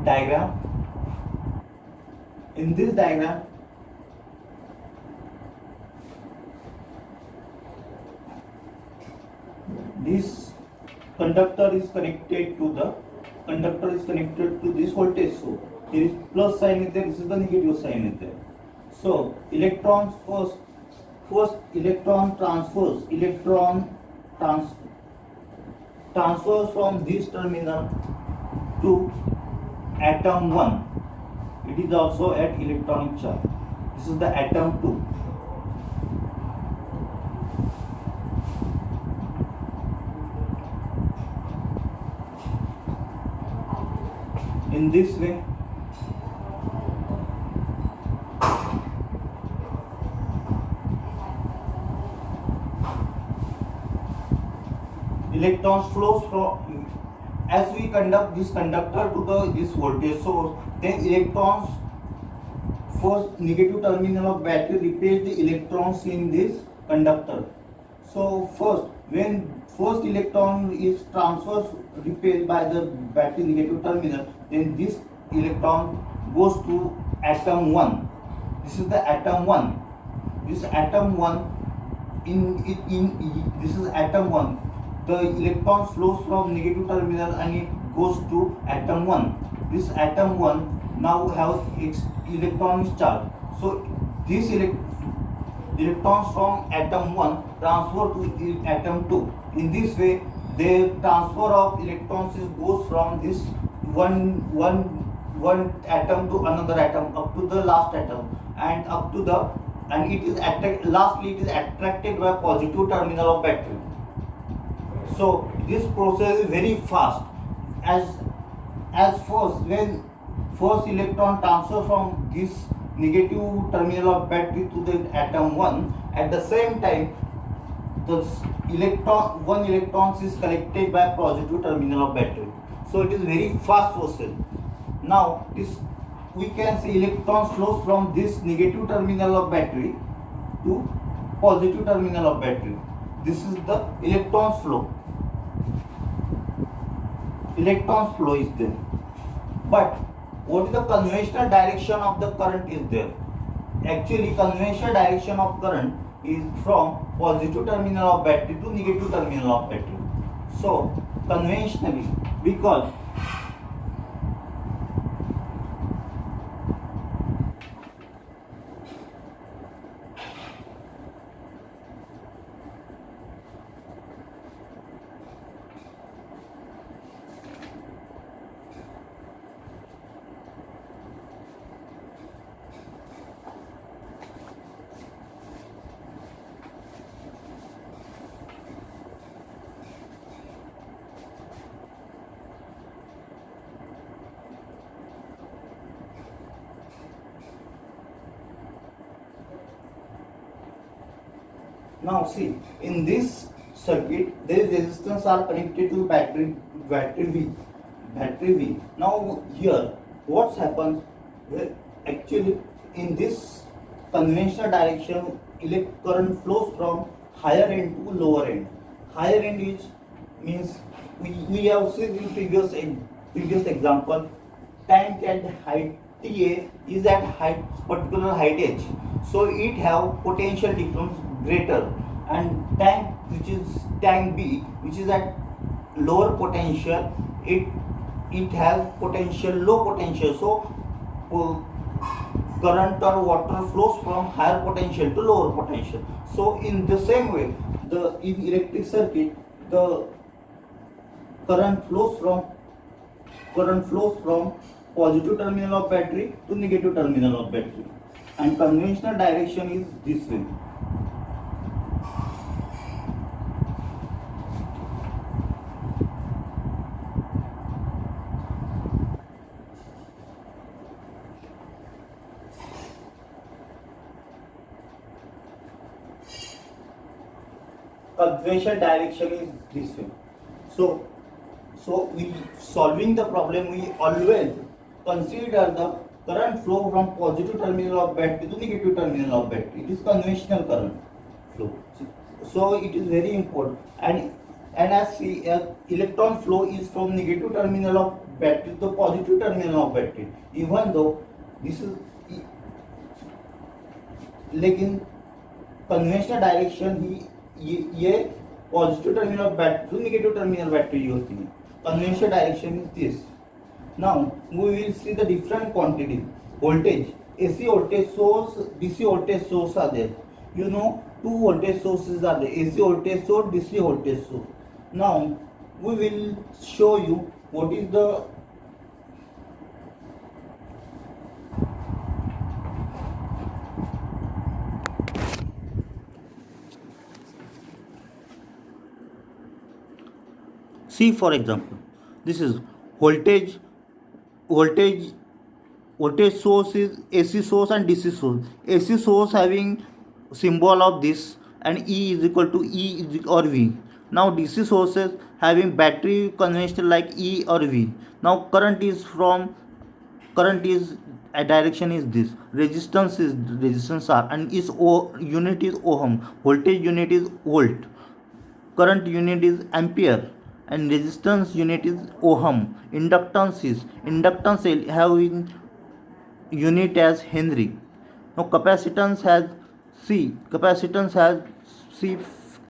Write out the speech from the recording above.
diagram. In this diagram, this conductor is connected to this voltage source. There is plus sign is there, this is the negative sign is there. So electrons first electron transfers from this terminal to atom 1. It is also at electronic charge. This is the atom 2. In this way, electrons flows from, as we conduct this conductor to this voltage source, then electrons, first negative terminal of battery repels the electrons in this conductor. So when first electron is transferred repelled by the battery negative terminal, then this electron goes to atom 1. This is the atom 1. This atom 1 this is atom 1. The electron flows from negative terminal and it goes to atom 1. This atom 1 now have electron charge. So this electrons from atom 1 transfer to atom 2. In this way, the transfer of electrons goes from this one atom to another atom up to the last atom, and it is lastly it is attracted by positive terminal of battery. So this process is very fast. When first electron transfer from this negative terminal of battery to the atom 1, at the same time one electron is collected by positive terminal of battery. So it is very fast process. Now we can see electrons flows from this negative terminal of battery to positive terminal of battery. This is the electrons flow. Electrons flow is there. But what is the conventional direction of the current is there? Actually, conventional direction of current is from positive terminal of battery to negative terminal of battery. So conventionally, because now see, in this circuit there is resistance are connected to battery V. Now here what's happens, actually in this conventional direction current flows from higher end to lower end. Higher end is means we have seen in previous example, tank at height TA is at particular height h, so it have potential difference greater, and tank B which is at lower potential, it has potential low potential, so current or water flows from higher potential to lower potential. So in the same way, in electric circuit the current flows from positive terminal of battery to negative terminal of battery, and conventional direction is this way. Conventional direction is this way. So we solving the problem, we always consider the current flow from positive terminal of battery to negative terminal of battery. It is conventional current flow. So it is very important. And as electron flow is from negative terminal of battery, the positive terminal of battery. Even though this is लेकिन conventional direction ही ये positive terminal battery negative terminal battery होती है. Conventional direction is this. Now we will see the different quantity voltage. AC voltage source, DC voltage source are there. You know, two voltage sources are there, AC voltage source, DC voltage source. Now we will show you what is the see. For example, this is voltage. Voltage source is AC source and DC source. AC source having symbol of this, and E is equal to E or V. Now DC sources having battery conventional like E or V. Now current is a direction is this. Resistance R, and is unit is ohm. Voltage unit is volt. Current unit is ampere, and resistance unit is ohm. Inductance having unit as Henry. Now capacitance has C